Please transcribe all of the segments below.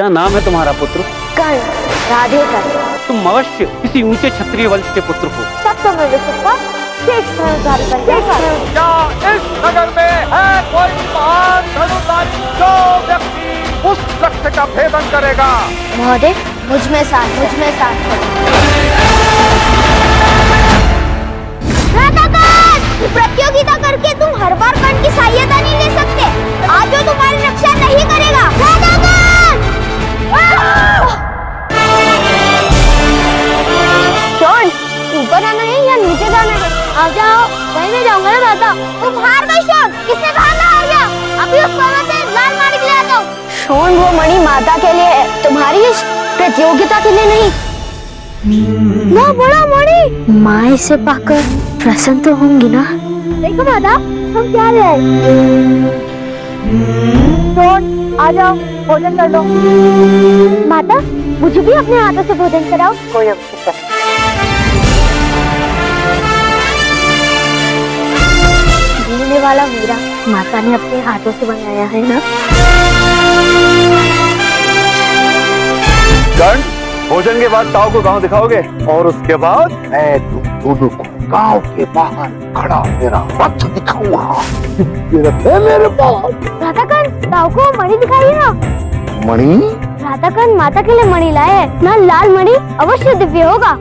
क्या नाम है तुम्हारा पुत्र? कर्ण, राधे कर्ण। तुम अवश्य किसी ऊंचे क्षत्रिय वंश के पुत्र हो। तब तो मैं विश्व शेष धनुर्धारी बन जाऊंगा। क्या इस नगर में है कोई महान धनुर्धारी जो व्यक्ति उस लक्ष्य का भेदन करेगा? महोदय, मुझ में साथ प्रतियोगिता करके तुम हर बार कर्ण की सहायता नहीं ले सकते। आज जो तुम्हारी रक्षा नहीं करेगा। शॉन, ऊपर आना है या नीचे जाना है? आ जाओ, कहीं नहीं जाऊंगा ना दादा। तुम हार गए शॉन। किसने कहा मैं हार गया? अभी उस पर्वत से लाल मणि के लिए आता हूँ। शॉन, वो मणि माता के लिए है, तुम्हारी इस प्रतियोगिता के लिए नहीं। वो बड़ा मणि, माँ इसे पाकर प्रसन्न तो होंगी ना? देखो माता, हम क्या ले आए। शॉन, आ जाओ, भोजन कर लो। माता, मुझे भी अपने हाथों से भोजन कराओ। कोई आवश्यकता नहीं। जीने वाला मीरा माता ने अपने हाथों से बनाया है ना? कर्ण, भोजन के बाद ताऊ को गांव दिखाओगे और उसके बाद मैं तुम दोनों को गांव के बाहर खड़ा मेरा रथ दिखाऊंगा। मेरे पास राधाकर्ण, ताऊ को मणि दिखाइए ना। मणि? राधाकर्ण माता के लिए मणि लाए हैं ना। लाल मणि अवश्य दिव्य होगा।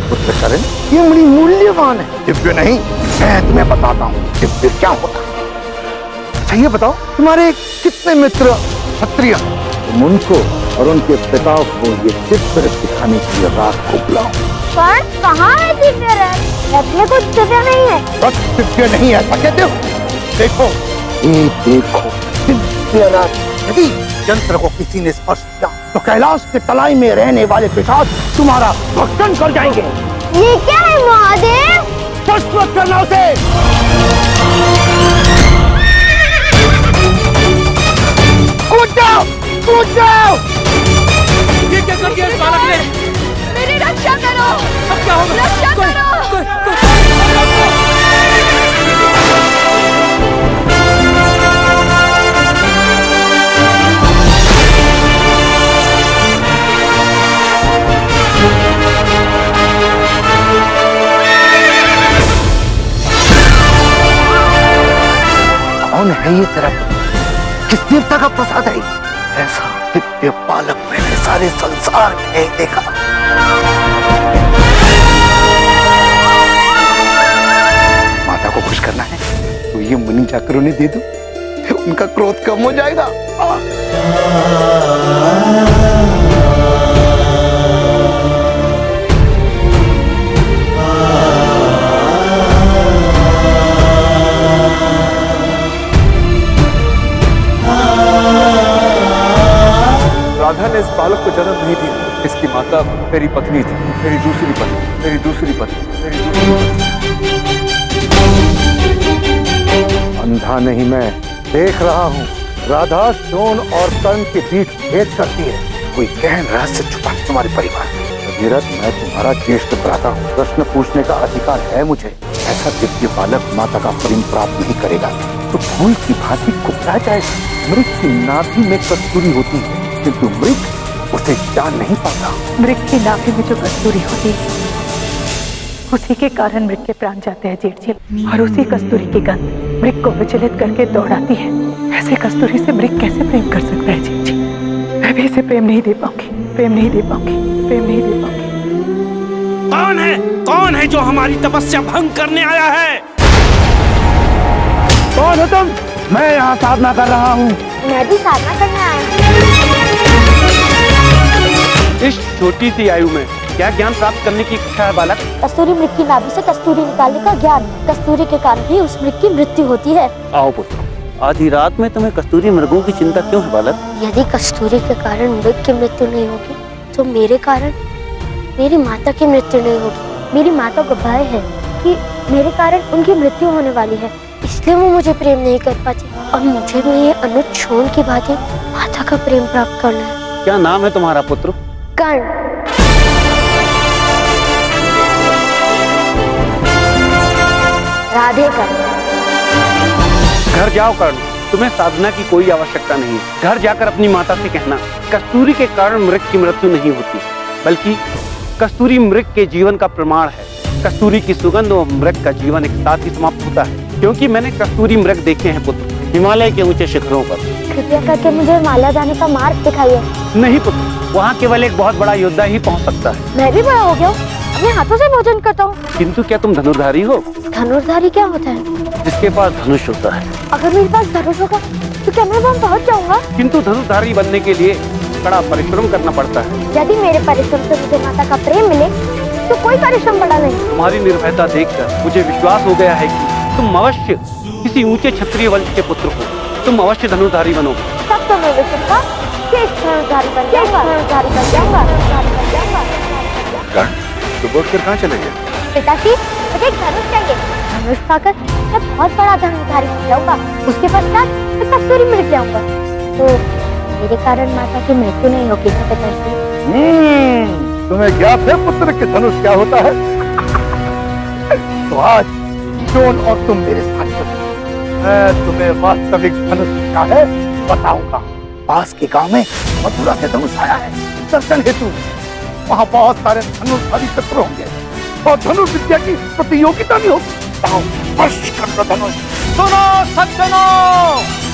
पुत्र कर्ण, ये मणि मूल्यवान है, दिव्य नहीं। मैं तुम्हें बताता हूँ दिव्य क्या होता है। अच्छा ये बताओ, तुम्हारे कितने मित्र क्षत्रिय? तुम उनको और उनके पिता को ये दिव्य रथ दिखाने के लिए रात को बुलाओ। कर्ण, कहाँ है दिव्य रथ? रथ में कुछ दिव्य नहीं है। रथ दिव्य नहीं है, कहते हो? देखो, ये देखो दिव्य रथ। यदि यंत्र को किसी ने स्पर्श किया तो कैलाश के तलाई में रहने वाले पिशाच तुम्हारा भक्षण कर जाएंगे। ये क्या है महादेव? स्पर्श मत करना उसे। कूद जाओ, कूद जाओ। ये क्या कर दिया इस बालक ने? मेरी रक्षा करो। अब क्या होगा? रक्षा करो। कौन है ये तेरा? किस देवता का प्रसाद है? ऐसा दिव्य बालक मैंने सारे संसार में नहीं देखा। माता को खुश करना है तो ये मणि जाकर उन्हें दे दो, उनका क्रोध कम हो जाएगा। राधा ने इस बालक को जन्म नहीं दिया। इसकी माता मेरी पत्नी थी, मेरी दूसरी पत्नी, मेरी दूसरी पत्नी, मेरी दूसरी पत्नी। अंधा नहीं, मैं देख रहा हूँ। राधा शोण और कर्ण के बीच भेद करती है। कोई गहन रहस्य छुपा है तुम्हारे परिवार में। भगीरथ, मैं तुम्हारा ज्येष्ठ भ्राता हूँ, प्रश्न पूछने का अधिकार है मुझे। ऐसा दिव्य बालक माता का प्रेम प्राप्त नहीं करेगा तो फूल की भांति कुपला जाएगा। मृग की नाभि में कस्तूरी होती है, किंतु मृग उसे जान नहीं पाता। मृग की नाभि में जो कस्तूरी होती है, उसी के कारण मृग के प्राण जाते हैं जेठ जी। और उसी कस्तूरी की गंध मृग को विचलित करके दौड़ाती है। ऐसे कस्तूरी से मृग कैसे प्रेम कर सकता है जेठ जी? मैं भी इसे प्रेम नहीं दे पाऊंगी, प्रेम नहीं दे पाऊंगी, प्रेम नहीं दे पाऊंगी। कौन है जो हमारी तपस्या भंग करने आया है? कौन हो तुम? मैं यहाँ साधना कर रहा हूँ। मैं भी साधना करने आया हूँ। इस छोटी सी आयु में क्या ज्ञान प्राप्त करने की इच्छा है बालक? कस्तूरी मृग की नाभि से कस्तूरी निकालने का ज्ञान। कस्तूरी के कारण ही उस मृग की मृत्यु होती है। आओ पुत्र, आधी रात में तुम्हें कस्तूरी मृगों की चिंता क्यों है बालक? यदि कस्तूरी के कारण मृग की मृत्यु नहीं होगी तो मेरे कारण मेरी माता की मृत्यु नहीं होगी। मेरी माता को भय है कि मेरे कारण उनकी मृत्यु होने वाली है, इसलिए वो मुझे प्रेम नहीं कर पाती। और मुझे भी ये अनुज शोण की भांति माता का प्रेम प्राप्त करना है। क्या नाम है तुम्हारा पुत्र? कर्ण। राधे कर्ण। घर जाओ कर्ण, तुम्हें साधना की कोई आवश्यकता नहीं है। घर जाकर अपनी माता से कहना, कस्तूरी के कारण मृग की मृत्यु नहीं होती, बल्कि कस्तूरी मृग के जीवन का प्रमाण है। कस्तूरी की सुगंध और मृग का जीवन एक साथ ही समाप्त होता है, क्योंकि मैंने कस्तूरी मृग देखे हैं पुत्र, हिमालय के ऊंचे शिखरों पर। कृपया करके मुझे माला जाने का मार्ग दिखाइए। नहीं पुत्र, वहाँ केवल एक बहुत बड़ा योद्धा ही पहुँच सकता है। मैं भी बड़ा हो गया हूँ, अपने हाथों से भोजन करता हूँ। किंतु क्या तुम धनुर्धारी हो? धनुर्धारी क्या होता है? जिसके पास धनुष होता है। अगर मेरे पास धनुष होगा तो क्या मैं वहाँ पहुँच जाऊंगा? किंतु धनुर्धारी बनने के लिए बड़ा परिश्रम करना पड़ता है। यदि मेरे परिश्रम से मुझे माता का प्रेम मिले तो कोई परिश्रम बड़ा नहीं। तुम्हारी निर्भयता देखकर मुझे विश्वास हो गया है कि तुम अवश्य किसी ऊंचे क्षत्रिय वंश के पुत्र हो। तुम अवश्य धनुर्धारी बनोगे। तब तो मैं विश्वास धनुर्धारी बन जाऊंगा, धनुर्धारी बन जाऊंगा, धनुर्धारी बन जाऊंगा। तो बोल कर कहाँ चले गए? पिताजी, मुझे एक धनुष चाहिए। धनुष पाकर मैं बहुत बड़ा धनुर्धारी बन जाऊंगा। उसके पश्चात मैं कस्तूरी मिल जाऊंगा। तो मेरे कारण माता की मृत्यु नहीं होगी ना पिताजी? तुम्हें ज्ञात है पुत्र के धनुष क्या होता है? तो आज शोन और तुम मेरे साथ चलो। मैं तुम्हें वास्तविक धनुष क्या है बताऊंगा। पास के गांव में मथुरा से धनुष आया है दर्शन हेतु। वहाँ बहुत सारे धनुर्धारी शत्रु होंगे और धनुष विद्या की प्रतियोगिता भी होगी। स्पर्श कर दो धनुष। सुनो सज्जनों,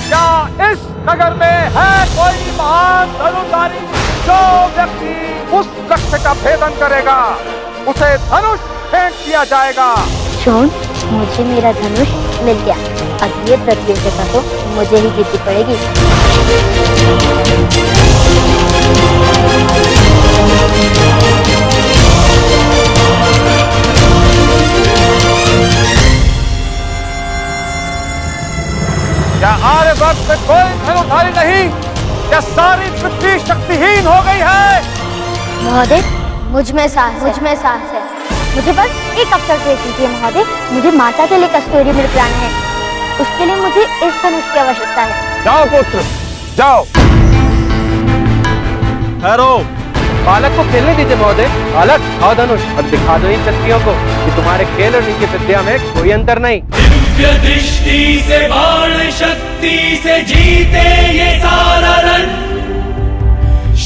क्या इस नगर में है कोई महान धनुर्धारी? जो व्यक्ति उस लक्ष्य का भेदन करेगा उसे धनुष फेंक दिया जाएगा। शोन, मुझे मेरा धनुष मिल गया। अब ये प्रतियोगिता तो मुझे ही जीतनी पड़ेगी। क्या आर्यवर्त में कोई धनुर्धारी नहीं? क्या सारी पृथ्वी शक्तिहीन हो गई है? महोदय, मुझ में साहस है। मुझे बस एक अवसर दे दीजिए महोदय। मुझे माता के लिए कस्तूरी मृग लाना है। उसके लिए मुझे इस धनुष की आवश्यकता है। जाओ पुत्र, जाओ। ठहरो, बालक को खेलने दीजिए महोदय। बालक, आओ धनुष और दिखा दो इन क्षत्रियों को कि तुम्हारे खेल और इनकी विद्या में कोई अंतर नहीं। दिव्य दृष्टि से बाण शक्ति से जीते ये सारा रण।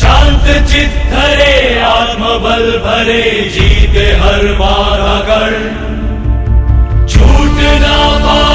शांत चित्त धरे आत्मबल भरे जीते हर बार अगर छूट ना पाए